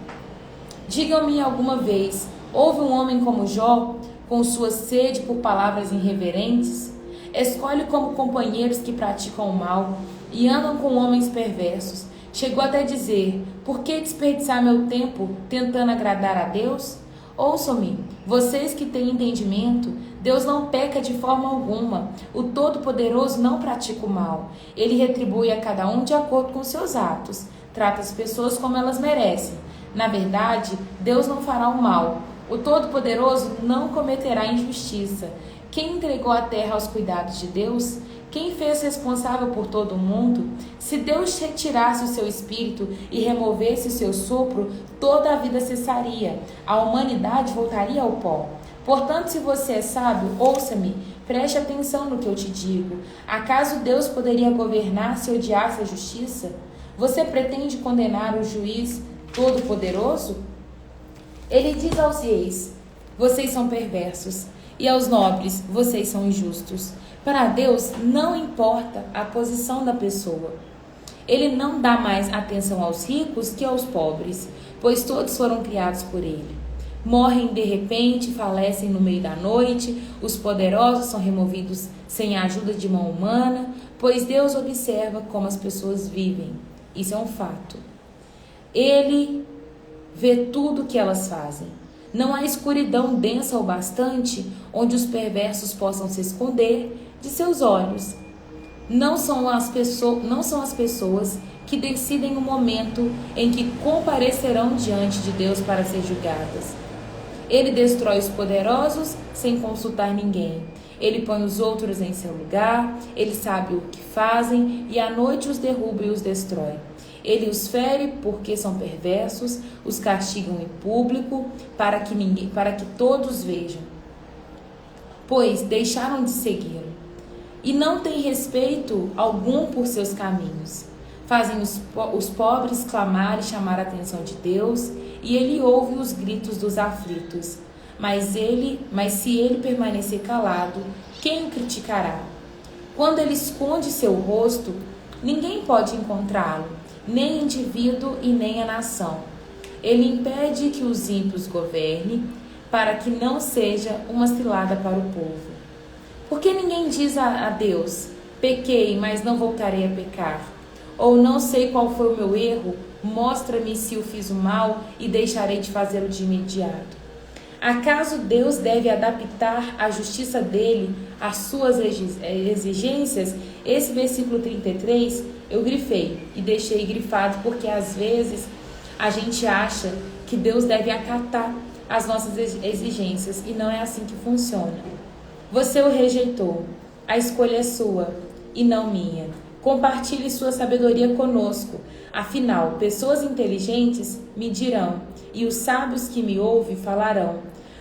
Digam-me alguma vez, houve um homem como Jó, com sua sede por palavras irreverentes? Escolhe como companheiros que praticam o mal e andam com homens perversos. Chegou até dizer, por que desperdiçar meu tempo tentando agradar a Deus? Ouçam-me, vocês que têm entendimento, Deus não peca de forma alguma. O Todo-Poderoso não pratica o mal. Ele retribui a cada um de acordo com seus atos. Trata as pessoas como elas merecem. Na verdade, Deus não fará o mal. O Todo-Poderoso não cometerá injustiça. Quem entregou a terra aos cuidados de Deus? Quem fez responsável por todo o mundo? Se Deus retirasse o seu espírito e removesse o seu sopro, toda a vida cessaria. A humanidade voltaria ao pó. Portanto, se você é sábio, ouça-me, preste atenção no que eu te digo. Acaso Deus poderia governar se odiasse a justiça? Você pretende condenar o juiz todo-poderoso? Ele diz aos reis, vocês são perversos, e aos nobres, vocês são injustos. Para Deus não importa a posição da pessoa. Ele não dá mais atenção aos ricos que aos pobres, pois todos foram criados por ele. Morrem de repente, falecem no meio da noite, os poderosos são removidos sem a ajuda de mão humana, pois Deus observa como as pessoas vivem. Isso é um fato. Ele vê tudo o que elas fazem. Não há escuridão densa o bastante onde os perversos possam se esconder de seus olhos. Não são as pessoas que decidem o momento em que comparecerão diante de Deus para ser julgadas. Ele destrói os poderosos sem consultar ninguém. Ele põe os outros em seu lugar, ele sabe o que fazem e à noite os derruba e os destrói. Ele os fere porque são perversos, os castigam em público para que todos vejam. Pois deixaram de segui-lo e não têm respeito algum por seus caminhos. Fazem os pobres clamar e chamar a atenção de Deus, e ele ouve os gritos dos aflitos. Mas se ele permanecer calado, quem o criticará? Quando ele esconde seu rosto, ninguém pode encontrá-lo, nem indivíduo e nem a nação. Ele impede que os ímpios governem, para que não seja uma cilada para o povo. Por que ninguém diz a Deus, pequei, mas não voltarei a pecar? Ou não sei qual foi o meu erro, mostra-me se eu fiz o mal e deixarei de fazê-lo de imediato. Acaso Deus deve adaptar a justiça dele às suas exigências? Esse versículo 33 eu grifei e deixei grifado porque às vezes a gente acha que Deus deve acatar as nossas exigências e não é assim que funciona. Você o rejeitou, a escolha é sua e não minha. Compartilhe sua sabedoria conosco. Afinal, pessoas inteligentes me dirão, e os sábios que me ouvem falarão.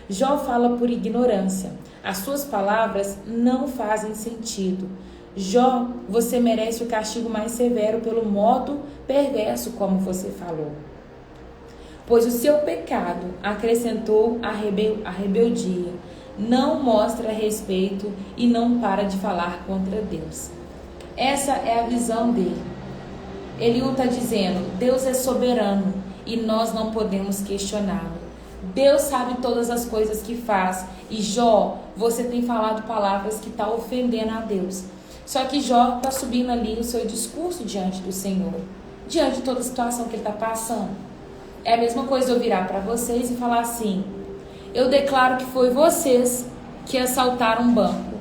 Jó fala por ignorância. As suas palavras não fazem sentido. Jó, você merece o castigo mais severo pelo modo perverso como você falou. Pois o seu pecado acrescentou a rebeldia. Não mostra respeito e não para de falar contra Deus. Essa é a visão dele. Eliú está dizendo, Deus é soberano e nós não podemos questioná-lo. Deus sabe todas as coisas que faz. E Jó, você tem falado palavras que estão ofendendo a Deus. Só que Jó está subindo ali o seu discurso diante do Senhor, diante de toda a situação que ele está passando. É a mesma coisa eu virar para vocês e falar assim, eu declaro que foi vocês que assaltaram um banco,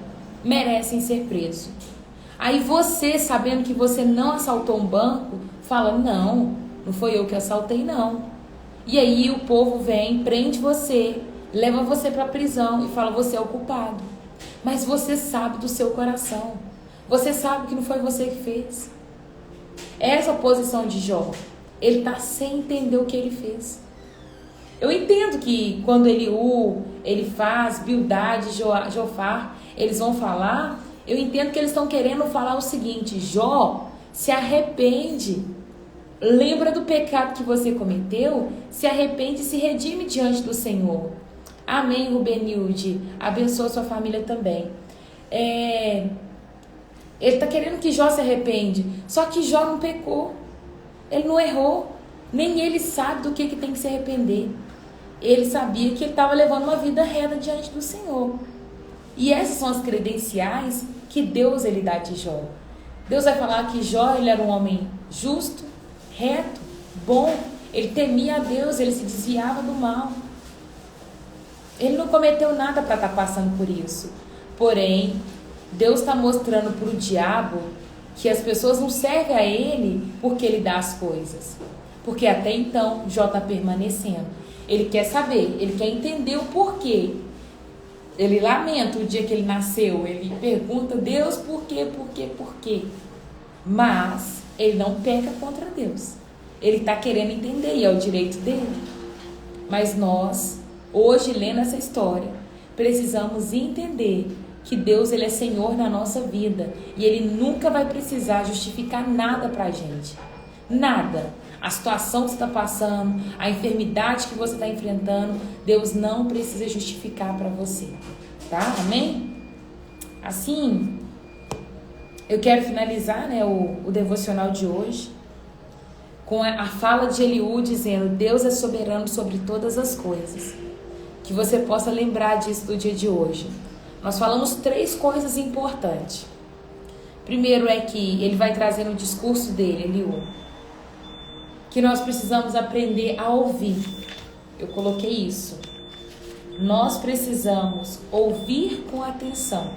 merecem ser presos. Aí você, sabendo que você não assaltou um banco, fala, não foi eu que assaltei, não. E aí o povo vem, prende você, leva você para a prisão e fala, você é o culpado. Mas você sabe do seu coração. Você sabe que não foi você que fez. Essa posição de Jó, ele está sem entender o que ele fez. Eu entendo que quando ele faz, Bildade, Jofar, eles vão falar, eu entendo que eles estão querendo falar o seguinte, Jó, se arrepende, lembra do pecado que você cometeu, se arrepende e se redime diante do Senhor. Amém, Rubenilde. Abençoa sua família também. Ele está querendo que Jó se arrepende. Só que Jó não pecou. Ele não errou. Nem ele sabe do que tem que se arrepender. Ele sabia que ele estava levando uma vida reta diante do Senhor. E essas são as credenciais que Deus ele dá de Jó. Deus vai falar que Jó ele era um homem justo, reto, bom. Ele temia a Deus, ele se desviava do mal. Ele não cometeu nada para estar passando por isso. Porém, Deus está mostrando para o diabo que as pessoas não servem a ele porque ele dá as coisas. Porque até então, Jó está permanecendo. Ele quer saber, ele quer entender o porquê. Ele lamenta o dia que ele nasceu. Ele pergunta, Deus, por quê? Mas ele não peca contra Deus. Ele está querendo entender e é o direito dele. Mas nós, hoje, lendo essa história, precisamos entender que Deus ele é Senhor na nossa vida. E Ele nunca vai precisar justificar nada para a gente. Nada. A situação que você está passando, a enfermidade que você está enfrentando, Deus não precisa justificar para você. Tá? Amém? Assim, eu quero finalizar, né, o devocional de hoje com a fala de Eliú dizendo: Deus é soberano sobre todas as coisas. Que você possa lembrar disso do dia de hoje. Nós falamos 3 coisas importantes. Primeiro é que ele vai trazer no discurso dele, Eliú, que nós precisamos aprender a ouvir. Eu coloquei isso. Nós precisamos ouvir com atenção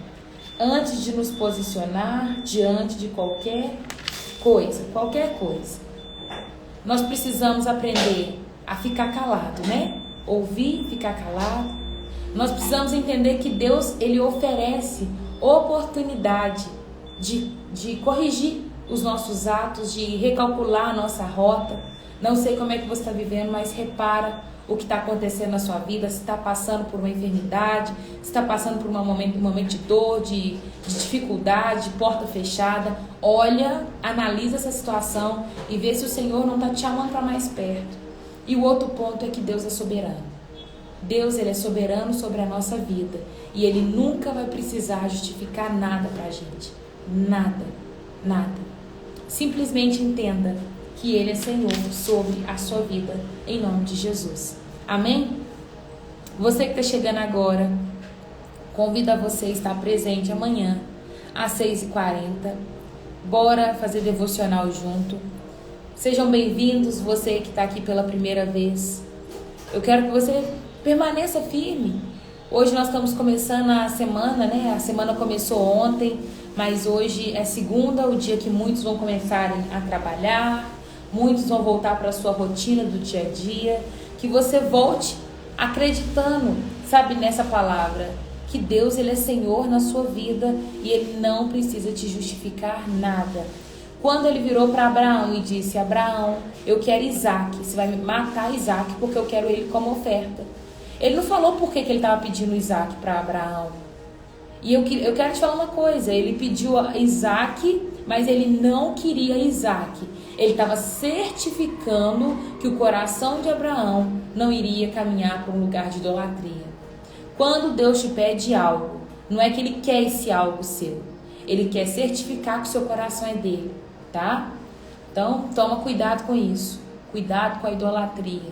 antes de nos posicionar diante de qualquer coisa. Nós precisamos aprender a ficar calado, né? Ouvir, ficar calado. Nós precisamos entender que Deus, Ele oferece oportunidade de corrigir os nossos atos, de recalcular a nossa rota. Não sei como é que você está vivendo, mas repara o que está acontecendo na sua vida, se está passando por uma enfermidade, se está passando por um momento de dor, de dificuldade, de porta fechada. Olha, analisa essa situação e vê se o Senhor não está te chamando para mais perto. E o outro ponto é que Deus é soberano. Deus ele é soberano sobre a nossa vida e Ele nunca vai precisar justificar nada para a gente. Nada. Simplesmente entenda que Ele é Senhor sobre a sua vida, em nome de Jesus. Amém? Você que está chegando agora, convido a você a estar presente amanhã, às 6h40. Bora fazer devocional junto. Sejam bem-vindos, você que está aqui pela primeira vez. Eu quero que você permaneça firme. Hoje nós estamos começando a semana, né? A semana começou ontem, mas hoje é segunda, o dia que muitos vão começarem a trabalhar, muitos vão voltar para a sua rotina do dia a dia. Que você volte acreditando, sabe, nessa palavra, que Deus ele é Senhor na sua vida e Ele não precisa te justificar nada. Quando ele virou para Abraão e disse: Abraão, eu quero Isaac, você vai matar Isaac porque eu quero ele como oferta. Ele não falou por que ele estava pedindo Isaac para Abraão. E eu quero te falar uma coisa, ele pediu Isaac, mas ele não queria Isaac. Ele estava certificando que o coração de Abraão não iria caminhar para um lugar de idolatria. Quando Deus te pede algo, não é que Ele quer esse algo seu. Ele quer certificar que o seu coração é dele, tá? Então, toma cuidado com isso. Cuidado com a idolatria.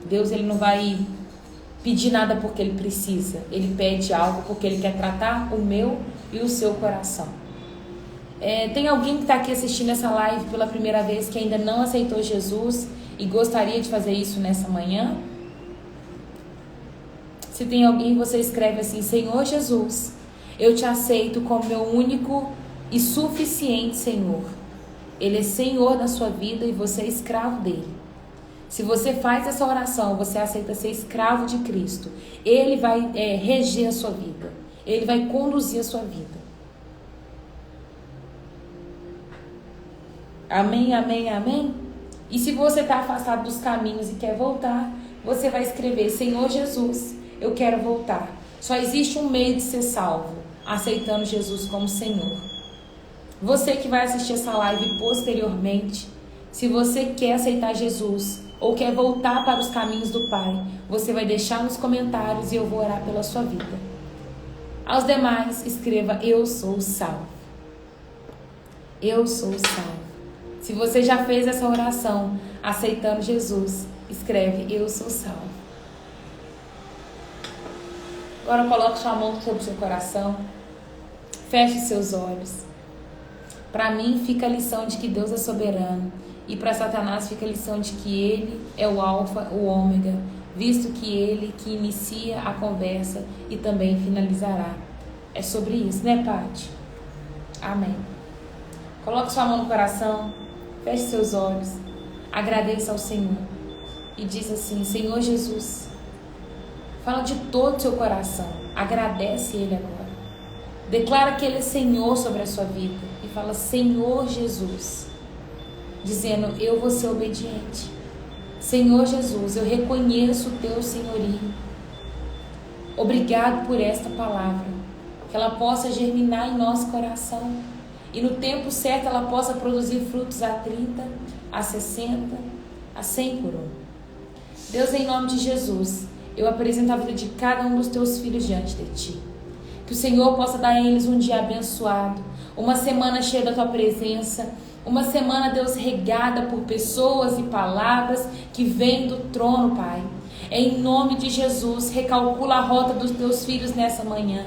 Deus ele não vai pedir nada porque Ele precisa. Ele pede algo porque Ele quer tratar o meu e o seu coração. Tem alguém que está aqui assistindo essa live pela primeira vez que ainda não aceitou Jesus e gostaria de fazer isso nessa manhã? Se tem alguém, você escreve assim: Senhor Jesus, eu te aceito como meu único e suficiente Senhor. Ele é Senhor da sua vida e você é escravo dele. Se você faz essa oração, você aceita ser escravo de Cristo. Ele vai reger a sua vida. Ele vai conduzir a sua vida. Amém, amém, amém? E se você está afastado dos caminhos e quer voltar, você vai escrever: Senhor Jesus, eu quero voltar. Só existe um meio de ser salvo: aceitando Jesus como Senhor. Você que vai assistir essa live posteriormente, se você quer aceitar Jesus ou quer voltar para os caminhos do Pai, você vai deixar nos comentários e eu vou orar pela sua vida. Aos demais, escreva: eu sou salvo. Eu sou salvo. Se você já fez essa oração aceitando Jesus, escreve: eu sou salvo. Agora coloque sua mão sobre o seu coração. Feche seus olhos. Para mim fica a lição de que Deus é soberano. E para Satanás fica a lição de que ele é o alfa, o ômega, visto que ele que inicia a conversa e também finalizará. É sobre isso, né, Pati? Amém. Coloque sua mão no coração, feche seus olhos, agradeça ao Senhor e diz assim: Senhor Jesus, fala de todo o seu coração, agradece Ele agora. Declara que Ele é Senhor sobre a sua vida e fala: Senhor Jesus, dizendo: eu vou ser obediente. Senhor Jesus, eu reconheço o teu senhorio. Obrigado por esta palavra, que ela possa germinar em nosso coração e no tempo certo ela possa produzir frutos a 30, a 60, a 100 por um. Deus, em nome de Jesus, eu apresento a vida de cada um dos teus filhos diante de ti. Que o Senhor possa dar a eles um dia abençoado, uma semana cheia da tua presença, uma semana, Deus, regada por pessoas e palavras que vêm do trono, Pai. Em nome de Jesus, recalcula a rota dos teus filhos nessa manhã.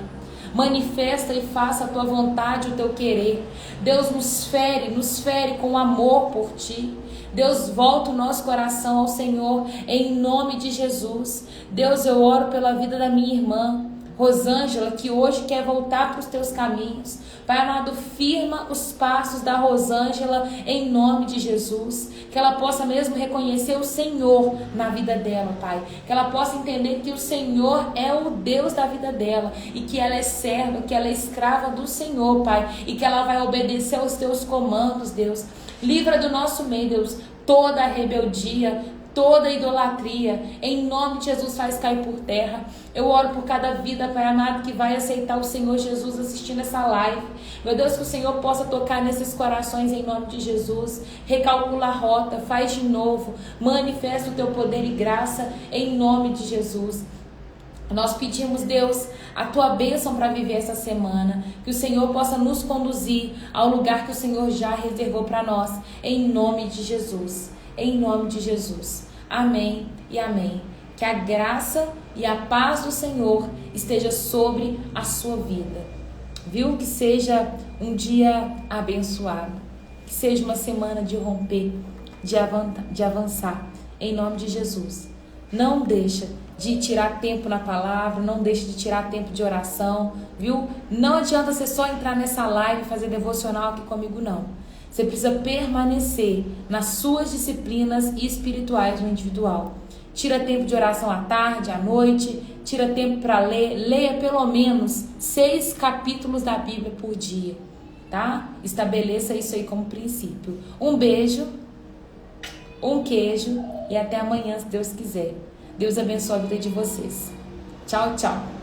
Manifesta e faça a tua vontade, o teu querer. Deus, nos fere com amor por ti. Deus, volta o nosso coração ao Senhor, em nome de Jesus. Deus, eu oro pela vida da minha irmã Rosângela, que hoje quer voltar para os teus caminhos. Pai amado, firma os passos da Rosângela em nome de Jesus. Que ela possa mesmo reconhecer o Senhor na vida dela, Pai. Que ela possa entender que o Senhor é o Deus da vida dela e que ela é serva, que ela é escrava do Senhor, Pai. E que ela vai obedecer aos teus comandos, Deus. Livra do nosso meio, Deus, toda a rebeldia, toda idolatria, em nome de Jesus, faz cair por terra. Eu oro por cada vida, Pai amado, que vai aceitar o Senhor Jesus assistindo essa live. Meu Deus, que o Senhor possa tocar nesses corações em nome de Jesus. Recalcula a rota, faz de novo, manifesta o teu poder e graça em nome de Jesus. Nós pedimos, Deus, a tua bênção para viver essa semana, que o Senhor possa nos conduzir ao lugar que o Senhor já reservou para nós, em nome de Jesus. Em nome de Jesus. Amém e amém. Que a graça e a paz do Senhor esteja sobre a sua vida. Viu? Que seja um dia abençoado. Que seja uma semana de romper, de avançar. Em nome de Jesus. Não deixa de tirar tempo na palavra, não deixa de tirar tempo de oração, viu? Não adianta você só entrar nessa live e fazer devocional aqui comigo, não. Você precisa permanecer nas suas disciplinas espirituais no individual. Tira tempo de oração à tarde, à noite, tira tempo para ler. Leia pelo menos 6 capítulos da Bíblia por dia, tá? Estabeleça isso aí como princípio. Um beijo, um queijo e até amanhã, se Deus quiser. Deus abençoe a vida de vocês. Tchau, tchau.